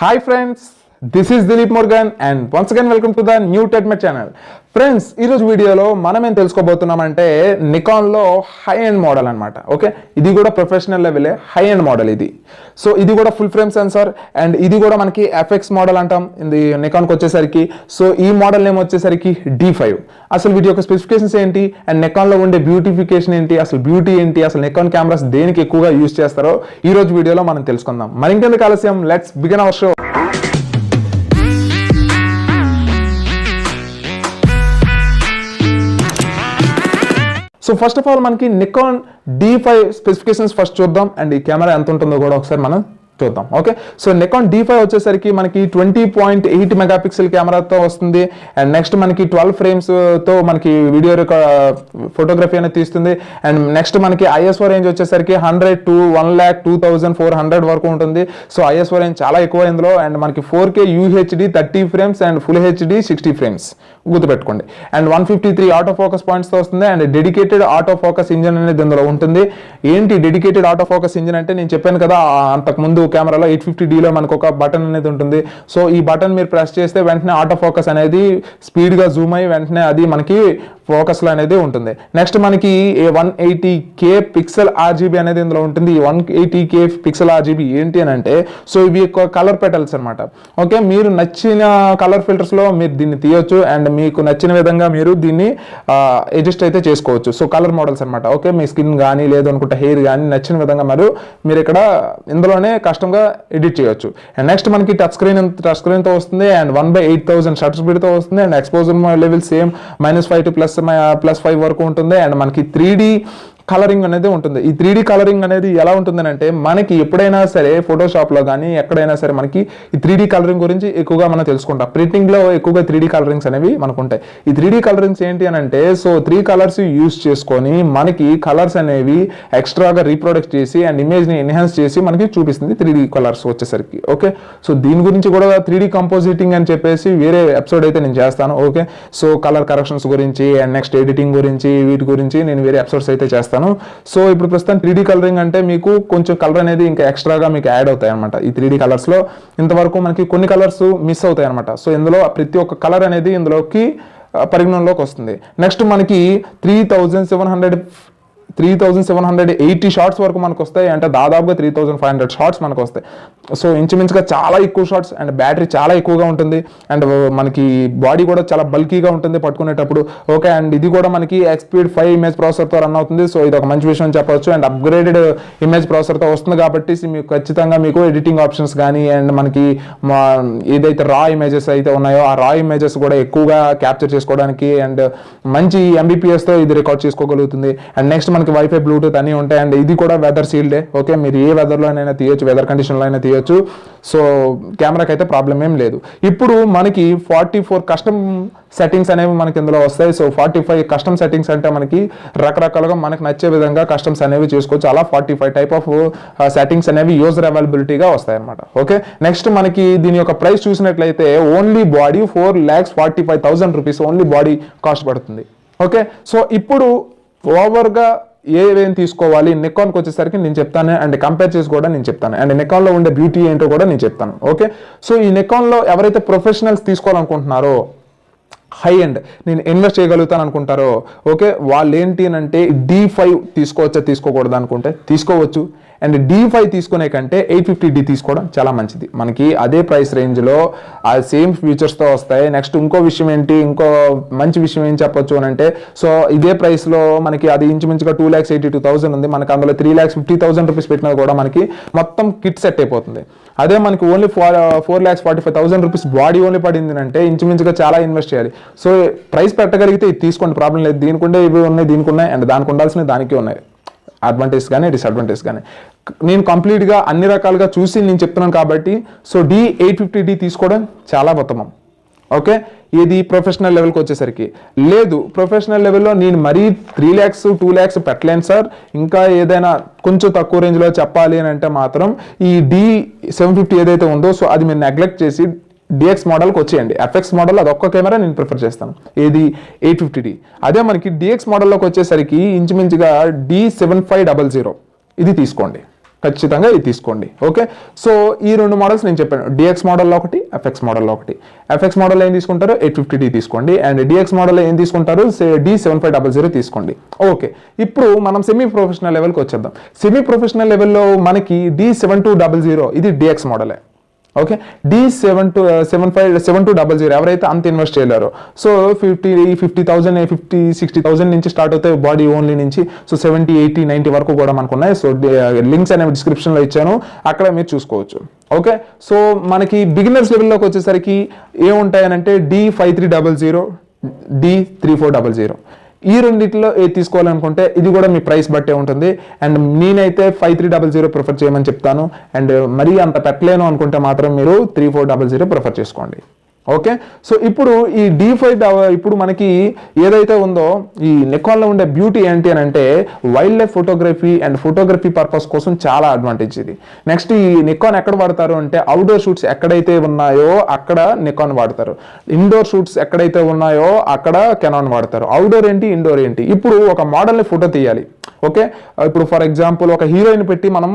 Hi friends, this is DILEEP Murgan and once again welcome to the new TechMed channel. Friends ఈరోజు వీడియోలో మనం ఏం తెలుసుకోబోతున్నామంటే నికాన్లో high end model అనమాట. Okay, ఇది కూడా ప్రొఫెషనల్ లెవెలే హై ఎండ్ మోడల్ ఇది. సో ఇది కూడా ఫుల్ ఫ్రేమ్ సెన్సార్ అండ్ ఇది కూడా మనకి ఎఫ్ఎక్స్ మోడల్ అంటాం ఇది నికాన్కి వచ్చేసరికి. సో ఈ మోడల్ నేమ్ వచ్చేసరికి D5. అసలు వీటి యొక్క స్పెసిఫికేషన్స్ ఏంటి అండ్ నికాన్లో ఉండే బ్యూటిఫికేషన్ ఏంటి, అసలు బ్యూటీ ఏంటి, అసలు నికాన్ కెమెరాస్ దేనికి ఎక్కువగా యూజ్ చేస్తారో ఈ రోజు వీడియోలో మనం తెలుసుకుందాం. మరి ఇంకెందుకు ఆలస్యం, let's begin our show. So first of all మనకి నికాన్ D5 స్పెసిఫికేషన్స్ ఫస్ట్ చూద్దాం అండ్ ఈ కెమెరా ఎంత ఉంటుందో కూడా ఒకసారి మనం చూద్దాం. ఓకే, సో నికాన్ D5 వచ్చేసరికి మనకి 20.8 మెగాపిక్సెల్ కెమెరాతో వస్తుంది అండ్ నెక్స్ట్ మనకి 12 ఫ్రేమ్స్ తో మనకి వీడియో ఫోటోగ్రఫీ అనేది తీస్తుంది అండ్ నెక్స్ట్ మనకి ISO రేంజ్ వచ్చేసరికి 100 to 1,02,400 వరకు ఉంటుంది. సో ISO రేంజ్ చాలా ఎక్కువ ఇందులో అండ్ మనకి 4K UHD 30 frames and full HD 60 frames గుర్తుపెట్టుకోండి అండ్ 153 ఆటో ఫోకస్ పాయింట్స్ తో వస్తుంది and dedicated auto focus engine అనేది ఇందులో ఉంటుంది. ఏంటి డెడికేటెడ్ ఆటో ఫోకస్ ఇంజిన్ అంటే, నేను చెప్పాను కదా అంతకు ముందు కెమెరాలో 850Dలో మనకు ఒక బటన్ అనేది ఉంటుంది. సో ఈ బటన్ మీరు ప్రెస్ చేస్తే వెంటనే ఆటో ఫోకస్ అనేది స్పీడ్ గా జూమ్ అయ్యి వెంటనే అది మనకి ఫోకస్ లో అనేది ఉంటుంది. నెక్స్ట్ మనకి 180K పిక్సెల్ RGB అనేది ఇందులో ఉంటుంది. 180K పిక్సెల్ RGB ఏంటి అని అంటే, సో ఇవి కలర్ పెటల్స్ అనమాట. ఓకే, మీరు నచ్చిన కలర్ ఫిల్టర్స్ లో మీరు దీన్ని తీయొచ్చు అండ్ మీకు నచ్చిన విధంగా మీరు దీన్ని అడ్జస్ట్ అయితే చేసుకోవచ్చు. సో కలర్ మోడల్స్ అనమాట. ఓకే, మీ స్కిన్ కానీ లేదు అనుకుంటే హెయిర్ కానీ నచ్చిన విధంగా మీరు ఇక్కడ ఇందులోనే కష్టంగా ఎడిట్ చేయొచ్చు. అండ్ నెక్స్ట్ మనకి టచ్ స్క్రీన్ తో వస్తుంది అండ్ 1/8000 షటర్ స్పీడ్ తో వస్తుంది and exposure level same -5 to +5 వరకు ఉంటుంది అండ్ మనకి 3D కలరింగ్ అనేది ఉంటుంది. ఈ 3D కలరింగ్ అనేది ఎలా ఉంటుందని అంటే, మనకి ఎప్పుడైనా సరే ఫోటోషాప్ లో కానీ ఎక్కడైనా సరే మనకి ఈ 3D కలరింగ్ గురించి ఎక్కువగా మనం తెలుసుకుంటాం. ప్రింటింగ్ లో ఎక్కువగా 3D కలరింగ్స్ అనేవి మనకు ఉంటాయి. ఈ 3D కలరింగ్స్ ఏంటి అని అంటే, సో 3 కలర్స్ యూజ్ చేసుకొని మనకి కలర్స్ అనేవి ఎక్స్ట్రాగా రీప్రొడక్ట్ చేసి అండ్ ఇమేజ్ ని ఎన్హాన్స్ చేసి మనకి చూపిస్తుంది 3D కలర్స్ వచ్చేసరికి. ఓకే, సో దీని గురించి కూడా 3D కంపోజిటింగ్ అని చెప్పేసి వేరే ఎపిసోడ్ అయితే నేను చేస్తాను. ఓకే, సో కలర్ కరెక్షన్స్ గురించి అండ్ నెక్స్ట్ ఎడిటింగ్ గురించి వీటి గురించి నేను వేరే ఎపిసోడ్స్ అయితే చేస్తాను. సో ఇప్పుడు ప్రస్తుతం 3D కలరింగ్ అంటే మీకు కొంచెం కలర్ అనేది ఇంకా ఎక్స్ట్రాగా మీకు యాడ్ అవుతాయి అనమాట. ఈ 3D కలర్స్ లో ఇంతవరకు మనకి కొన్ని కలర్స్ మిస్ అవుతాయి అనమాట. సో ఇందులో ప్రతి ఒక్క కలర్ అనేది ఇందులోకి పరిగణనలోకి వస్తుంది. నెక్స్ట్ మనకి 3780 షార్ట్స్ వరకు మనకు వస్తాయి అంటే దాదాపుగా 3500 షార్ట్స్ మనకు వస్తాయి. సో ఇంచుమించుగా చాలా ఎక్కువ షార్ట్స్ అండ్ బ్యాటరీ చాలా ఎక్కువగా ఉంటుంది అండ్ మనకి బాడీ కూడా చాలా బల్కీగా ఉంటుంది పట్టుకునేటప్పుడు. ఓకే, అండ్ ఇది కూడా మనకి XSpeed 5 ఇమేజ్ ప్రాసెసర్తో రన్ అవుతుంది. సో ఇది ఒక మంచి విషయం చెప్పవచ్చు అండ్ అప్గ్రేడెడ్ ఇమేజ్ ప్రాసెసర్తో వస్తుంది కాబట్టి మీకు ఖచ్చితంగా మీకు ఎడిటింగ్ ఆప్షన్స్ కానీ అండ్ మనకి ఏదైతే రా ఇమేజెస్ అయితే ఉన్నాయో ఆ రా ఇమేజెస్ కూడా ఎక్కువగా క్యాప్చర్ చేసుకోవడానికి అండ్ మంచి MBPSతో ఇది రికార్డ్ చేసుకోగలుగుతుంది. అండ్ నెక్స్ట్ మనకి వైఫై బ్లూటూత్ అన్ని ఉంటాయి అండ్ ఇది కూడా వెదర్ సీల్డే. ఓకే, మీరు ఏ వెదర్లో అయినా తీయొచ్చు, వెదర్ కండిషన్లో అయినా తీయొచ్చు. సో కెమెరాకి అయితే ప్రాబ్లం ఏం లేదు. ఇప్పుడు మనకి 44 కస్టమ్ సెట్టింగ్స్ అనేవి మనకి ఇందులో వస్తాయి. సో 45 కస్టమ్ సెట్టింగ్స్ అంటే మనకి రకరకాలుగా మనకు నచ్చే విధంగా కస్టమ్స్ అనేవి చేసుకోవచ్చు. అలా 45 టైప్ ఆఫ్ సెట్టింగ్స్ అనేవి యూజర్ అవైలబిలిటీగా వస్తాయి అనమాట. ఓకే, నెక్స్ట్ మనకి దీని యొక్క ప్రైస్ చూసినట్లయితే only body 4,45,000 rupees only body cost పడుతుంది. ఓకే, సో ఇప్పుడు ఓవర్గా ఏవేం తీసుకోవాలి నికాన్కి వచ్చేసరికి నేను చెప్తాను అండ్ కంపేర్ చేసి కూడా నేను చెప్తాను అండ్ నికాన్లో ఉండే బ్యూటీ ఏంటో కూడా నేను చెప్తాను. ఓకే, సో ఈ నికాన్లో ఎవరైతే ప్రొఫెషనల్స్ తీసుకోవాలనుకుంటున్నారో హై ఎండ్ నేను ఇన్వెస్ట్ చేయగలుగుతాను అనుకుంటారో, ఓకే, వాళ్ళు ఏంటి అంటే D5 తీసుకోవచ్చా తీసుకోకూడదు అనుకుంటే తీసుకోవచ్చు అండ్ D5 తీసుకునే కంటే 850D తీసుకోవడం చాలా మంచిది. మనకి అదే ప్రైస్ రేంజ్లో ఆ సేమ్ ఫీచర్స్తో వస్తాయి. నెక్స్ట్ ఇంకో విషయం ఏంటి, ఇంకో మంచి విషయం ఏం చెప్పొచ్చు అని అంటే, సో ఇదే ప్రైస్లో మనకి అది ఇంచుమించుగా 2,82,000 ఉంది. మనకి అందులో 3,50,000 రూపీస్ పెట్టినా కూడా మనకి మొత్తం కిట్ సెట్ అయిపోతుంది. అదే మనకి ఓన్లీ 4,45,000 రూపీస్ బాడీ ఓన్లీ పడింది అంటే ఇంచుమించుగా చాలా ఇన్వెస్ట్ చేయాలి. సో ప్రైస్ పెట్టగలిగితే ఇది తీసుకోండి, ప్రాబ్లం లేదు. దీనికి ఉండే ఇవి ఉన్నాయి, దీనికి ఉన్నాయి అండ్ దానికి ఉండాల్సినవి దానికి ఉన్నాయి, అడ్వాంటేజ్ కానీ డిసడ్వాంటేజ్ కానీ. నేను కంప్లీట్గా అన్ని రకాలుగా చూసి నేను చెప్తున్నాను కాబట్టి సో D850D తీసుకోవడం చాలా ఉత్తమం. ఓకే, ఇది ప్రొఫెషనల్ లెవెల్కి వచ్చేసరికి లేదు, ప్రొఫెషనల్ లెవెల్లో నేను మరీ 3 lakhs 2 lakhs పెట్టలేను సార్, ఇంకా ఏదైనా కొంచెం తక్కువ రేంజ్లో చెప్పాలి అని అంటే మాత్రం ఈ D750 ఏదైతే ఉందో సో అది మీరు నెగ్లెక్ట్ చేసి DX మోడల్కి వచ్చేయండి. FX మోడల్ అది ఒక్క కెమెరా నేను ప్రిఫర్ చేస్తాను, ఏది 850D. అదే మనకి DX మోడల్లోకి వచ్చేసరికి ఇంచుమించుగా D7500 ఇది తీసుకోండి. ఖచ్చితంగా ఇది తీసుకోండి. ఓకే, సో ఈ 2 మోడల్స్ నేను చెప్పాను, డిఎక్స్ మోడల్లో ఒకటి, ఎఫ్ఎక్స్ మోడల్లో ఒకటి. ఎఫ్ఎక్స్ మోడల్ ఏం తీసుకుంటారు, 850D తీసుకోండి. అండ్ డిఎక్స్ మోడల్ ఏం తీసుకుంటారు, D7500 తీసుకోండి. ఓకే, ఇప్పుడు మనం సెమీ ప్రొఫెషనల్ లెవెల్కి వచ్చేద్దాం. సెమీ ప్రొఫెషనల్ లెవెల్లో మనకి D7200 ఇది డిఎక్స్ మోడలే. ఓకే, D7200 ఎవరైతే అంత ఇన్వెస్ట్ చేయలేరో, సో 50,000 60,000 నుంచి స్టార్ట్ అవుతాయి బాడీ ఓన్లీ నుంచి. సో 70, 80, 90 వరకు కూడా మనకు ఉన్నాయి. సో లింక్స్ అనేవి డిస్క్రిప్షన్లో ఇచ్చాను, అక్కడ మీరు చూసుకోవచ్చు. ఓకే, సో మనకి బిగినర్స్ లెవెల్లోకి వచ్చేసరికి ఏముంటాయనంటే D5300, D3400. ఈ రెండింటిలో ఏది తీసుకోవాలనుకుంటే ఇది కూడా మీ ప్రైస్ బట్టే ఉంటుంది. అండ్ నేనైతే 5300 ప్రిఫర్ చేయమని చెప్తాను. అండ్ మరీ అంత పెట్టలేను అనుకుంటే మాత్రం మీరు 3400 ప్రిఫర్ చేసుకోండి. ఓకే, సో ఇప్పుడు ఈ D5 ఇప్పుడు మనకి ఏదైతే ఉందో ఈ నికాన్లో ఉండే బ్యూటీ ఏంటి అని అంటే wild life photography and photography purpose కోసం చాలా అడ్వాంటేజ్ ఇది. నెక్స్ట్ ఈ నికాన్ ఎక్కడ వాడతారు అంటే అవుట్డోర్ షూట్స్ ఎక్కడైతే ఉన్నాయో అక్కడ నికాన్ వాడతారు, ఇండోర్ షూట్స్ ఎక్కడైతే ఉన్నాయో అక్కడ కెనాన్ వాడతారు. అవుట్డోర్ ఏంటి, ఇండోర్ ఏంటి. ఇప్పుడు ఒక మోడల్ని ఫోటో తీయాలి. ఓకే, ఇప్పుడు ఫర్ ఎగ్జాంపుల్ ఒక హీరోయిన్ పెట్టి మనం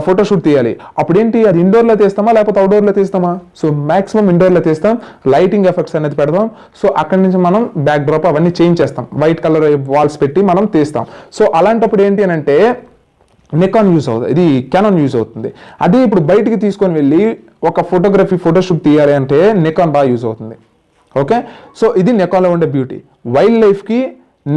ఫోటోషూట్ తీయాలి. అప్పుడు ఏంటి, అది ఇండోర్లో తీస్తామా లేకపోతే అవుట్డోర్లో తీస్తామా? సో మాక్సిమం ఇండోర్లో తీస్తాం, లైటింగ్ ఎఫెక్ట్స్ అనేది పెడదాం. సో అక్కడి నుంచి మనం బ్యాక్ డ్రాప్ అవన్నీ చేంజ్ చేస్తాం, వైట్ కలర్ వాల్స్ పెట్టి మనం తీస్తాం. సో అలాంటప్పుడు ఏంటి అని అంటే నికాన్ యూజ్ అవుతుంది, ఇది కెనాన్ యూజ్ అవుతుంది. అదే ఇప్పుడు బయటికి తీసుకొని వెళ్ళి ఒక ఫోటోషూట్ తీయాలి అంటే నికాన్ బాగా యూజ్ అవుతుంది. ఓకే, సో ఇది నికాన్లో ఉండే బ్యూటీ. వైల్డ్ లైఫ్కి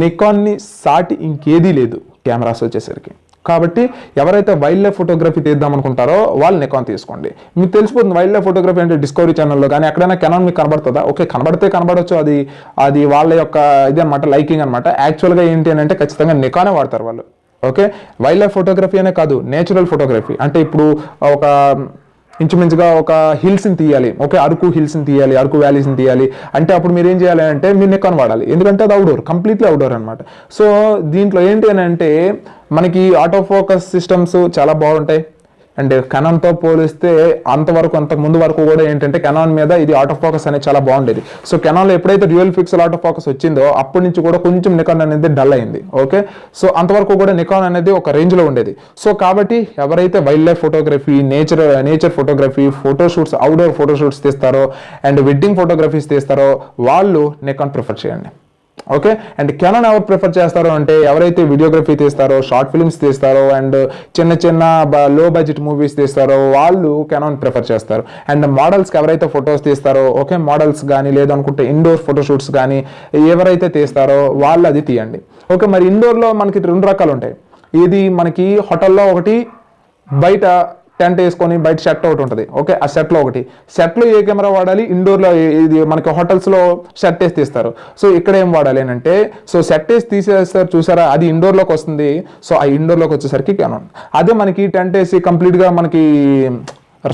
నికాన్ని సాటి ఇంకేదీ లేదు కెమెరాస్ వచ్చేసరికి. కాబట్టి ఎవరైతే వైల్డ్ లైఫ్ ఫోటోగ్రఫీ తీద్దాం అనుకుంటారో వాళ్ళు నికాన్ తీసుకోండి. మీకు తెలిసిపోతుంది వైల్డ్ లైఫ్ ఫోటోగ్రఫీ అంటే డిస్కవరీ ఛానల్లో కానీ ఎక్కడైనా కెనాన్ మీకు కనబడుతుందా? ఓకే, కనబడచ్చు, అది వాళ్ళ యొక్క ఇది అనమాట, లైకింగ్ అనమాట. యాక్చువల్గా ఏంటి అని అంటే ఖచ్చితంగా నికానే వాడతారు వాళ్ళు. ఓకే, వైల్డ్ లైఫ్ ఫోటోగ్రఫీ అనే కాదు, నేచురల్ ఫోటోగ్రఫీ అంటే ఇప్పుడు ఒక ఇంచుమించుగా ఒక హిల్స్ని తీయాలి. ఓకే, అరకు హిల్స్ని తీయాలి, అరకు వ్యాలీస్ని తీయాలి అంటే అప్పుడు మీరు ఏం చేయాలి అంటే మీరు నికాన్ వాడాలి, ఎందుకంటే అది అవుట్డోర్, కంప్లీట్లీ అవుట్డోర్ అనమాట. సో దీంట్లో ఏంటి అని అంటే మనకి ఆటో ఫోకస్ సిస్టమ్స్ చాలా బాగుంటాయి. అండ్ కెనాన్తో పోలిస్తే అంతకు ముందు వరకు కూడా ఏంటంటే కెనాన్ మీద ఇది ఆటో ఫోకస్ అనేది చాలా బాగుండేది. సో కెనాన్లో ఎప్పుడైతే డ్యూయల్ పిక్సెల్ ఆటో ఫోకస్ వచ్చిందో అప్పటి నుంచి కూడా కొంచెం నికాన్ అనేది డల్ అయింది. ఓకే, సో అంతవరకు కూడా నికాన్ అనేది ఒక రేంజ్లో ఉండేది. సో కాబట్టి ఎవరైతే wild life photography, nature photography, photoshoots, outdoor photoshoots తీస్తారో అండ్ వెడ్డింగ్ ఫోటోగ్రఫీస్ తీస్తారో వాళ్ళు నికాన్ ప్రిఫర్ చేయండి. ఓకే, అండ్ కెనాన్ ఎవరు ప్రిఫర్ చేస్తారో అంటే ఎవరైతే వీడియోగ్రఫీ తీస్తారో, షార్ట్ ఫిల్మ్స్ తీస్తారో అండ్ చిన్న లో బడ్జెట్ మూవీస్ తీస్తారో వాళ్ళు కెనాన్ ప్రిఫర్ చేస్తారు. అండ్ మోడల్స్కి ఎవరైతే ఫొటోస్ తీస్తారో, ఓకే, మోడల్స్ కానీ లేదనుకుంటే ఇండోర్ ఫోటోషూట్స్ కానీ ఎవరైతే తీస్తారో వాళ్ళు అది తీయండి. ఓకే, మరి ఇండోర్లో మనకి 2 రకాలు ఉంటాయి. ఇది మనకి హోటల్లో ఒకటి, బయట టెంట్ వేసుకొని బయట సెట్ ఒకటి ఉంటుంది. ఓకే, ఆ సెట్లో ఏ కెమెరా వాడాలి, ఇండోర్లో ఇది మనకి హోటల్స్లో సెట్ వేసి తీస్తారు. సో ఇక్కడ ఏం వాడాలి అని అంటే సో సెట్ వేసి తీసేస్తారు చూసారా, అది ఇండోర్లోకి వస్తుంది. సో ఆ ఇండోర్లోకి వచ్చేసరికి కెనాన్. అదే మనకి టెంట్ వేసి కంప్లీట్గా మనకి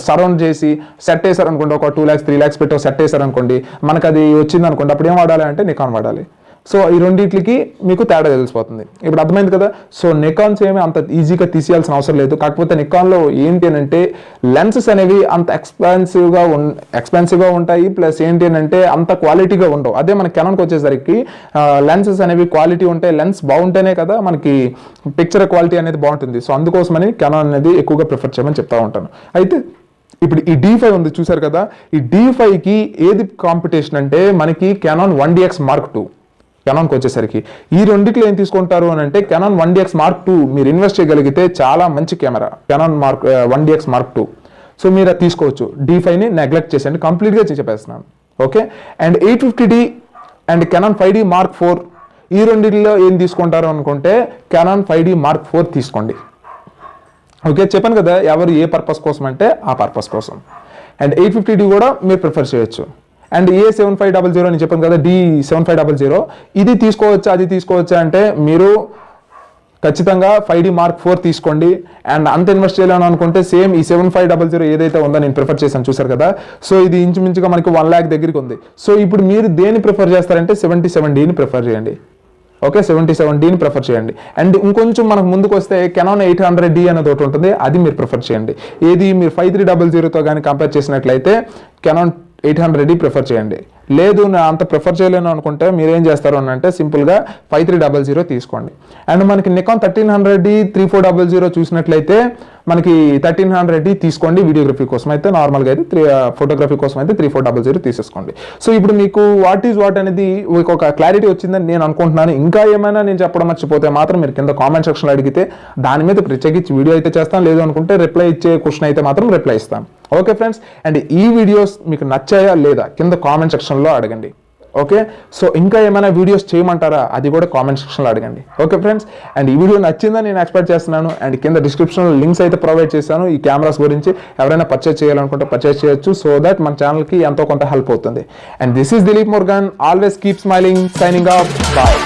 సరౌండ్ చేసి సెట్ వేసారు అనుకోండి, ఒక 2 lakhs 3 lakhs పెట్టి సెట్ వేసారు అనుకోండి, మనకు అది వచ్చింది అనుకోండి, అప్పుడు ఏం వాడాలి అంటే నికాన్ వాడాలి. సో ఈ రెండింటికి మీకు తేడా తెలిసిపోతుంది. ఇప్పుడు అర్థమైంది కదా. సో నికాన్స్ ఏమి అంత ఈజీగా అవసరం లేదు. కాకపోతే నికాన్లో ఏంటి అని అంటే లెన్సెస్ అనేవి అంత ఎక్స్పెన్సివ్గా ఉంటాయి, ప్లస్ ఏంటి అని అంటే అంత క్వాలిటీగా ఉండవు. అదే మన కెనాన్కి వచ్చేసరికి లెన్సెస్ అనేవి క్వాలిటీ ఉంటాయి. లెన్స్ బాగుంటేనే కదా మనకి పిక్చర్ క్వాలిటీ అనేది బాగుంటుంది. సో అందుకోసమని కెనాన్ అనేది ఎక్కువగా ప్రిఫర్ చేయమని చెప్తా ఉంటాను. అయితే ఇప్పుడు ఈ D5 ఉంది చూసారు కదా, ఈ D5కి ఏది కాంపిటీషన్ అంటే మనకి కెనాన్ 1DX Mark II. కెనాన్కి వచ్చేసరికి ఈ రెండిట్లో ఏం తీసుకుంటారు అని అంటే కెనాన్ 1DX Mark II మీరు ఇన్వెస్ట్ చేయగలిగితే చాలా మంచి camera Canon 1DX Mark II. So మీరు అది తీసుకోవచ్చు. D5ని నెగ్లెక్ట్ చేసేయండి, కంప్లీట్గా చెప్పేస్తున్నాను. Okay, and 850D and Canon 5D Mark IV ఈ రెండిట్లో ఏం తీసుకుంటారు అనుకుంటే కెనాన్ 5D Mark IV తీసుకోండి. ఓకే, చెప్పాను కదా ఎవరు ఏ పర్పస్ కోసం అంటే ఆ పర్పస్ కోసం. అండ్ 850D కూడా మీరు ప్రిఫర్ చేయొచ్చు. అండ్ A7500 అని చెప్పాను కదా, D7500 ఇది తీసుకోవచ్చా అది తీసుకోవచ్చా అంటే మీరు ఖచ్చితంగా 5D Mark IV తీసుకోండి. అండ్ అంత ఇన్వెస్ట్ చేయాలని అనుకుంటే సేమ్ ఈ 7500 ఏదైతే ఉందో నేను ప్రిఫర్ చేశాను చూసారు కదా, సో ఇది ఇంచుమించుగా మనకి 1 lakh దగ్గరికి ఉంది. సో ఇప్పుడు మీరు దేన్ని ప్రిఫర్ చేస్తారంటే 77Dని ప్రిఫర్ చేయండి. ఓకే, 77Dని ప్రిఫర్ చేయండి. అండ్ ఇంకొంచెం మనకు ముందుకు వస్తే కెనాన్ 800D అనేది ఒకటి ఉంటుంది, అది మీరు ప్రిఫర్ చేయండి. ఏది మీరు 5300తో కానీ కంపేర్ చేసినట్లయితే కెనాన్ 800D ప్రిఫర్ చేయండి. లేదు నేను అంత ప్రిఫర్ చేయలేను అనుకుంటే మీరు ఏం చేస్తారు అని అంటే సింపుల్గా 5300 తీసుకోండి. అండ్ మనకి నికాన్ 1300D 3400 చూసినట్లయితే మనకి 1300D తీసుకోండి. వీడియోగ్రఫీ కోసం అయితే నార్మల్గా అయితే ఫోటోగ్రఫీ కోసం అయితే 3400 తీసేసుకోండి. సో ఇప్పుడు మీకు వాట్ ఈజ్ వాట్ అనేది ఒక క్లారిటీ వచ్చిందని నేను అనుకుంటున్నాను. ఇంకా ఏమైనా నేను చెప్పడం మర్చిపోతే మాత్రం మీరు కింద కామెంట్ సెక్షన్లో అడిగితే దాని మీద ప్రత్యేకించి వీడియో అయితే చేస్తాను. లేదు అనుకుంటే రిప్లై ఇచ్చే క్వశ్చన్ అయితే మాత్రం రిప్లై ఇస్తాను. ఓకే ఫ్రెండ్స్, అండ్ ఈ వీడియోస్ మీకు నచ్చాయా లేదా కింద కామెంట్ సెక్షన్లో అడగండి. ఓకే, సో ఇంకా ఏమైనా వీడియోస్ చేయమంటారా అది కూడా కామెంట్ సెక్షన్లో అడగండి. ఓకే ఫ్రెండ్స్, అండ్ ఈ వీడియో నచ్చిందని నేను ఎక్స్పెక్ట్ చేస్తున్నాను. అండ్ కింద డిస్క్రిప్షన్లో లింక్స్ అయితే ప్రొవైడ్ చేశాను ఈ కెమెరాస్ గురించి. ఎవరైనా పర్చేస్ చేయాలనుకుంటే పర్చేస్ చేయొచ్చు. సో దట్ మన ఛానల్కి ఎంతో కొంత హెల్ప్ అవుతుంది. And this is Dilip Murugan, always keep smiling, signing off, bye.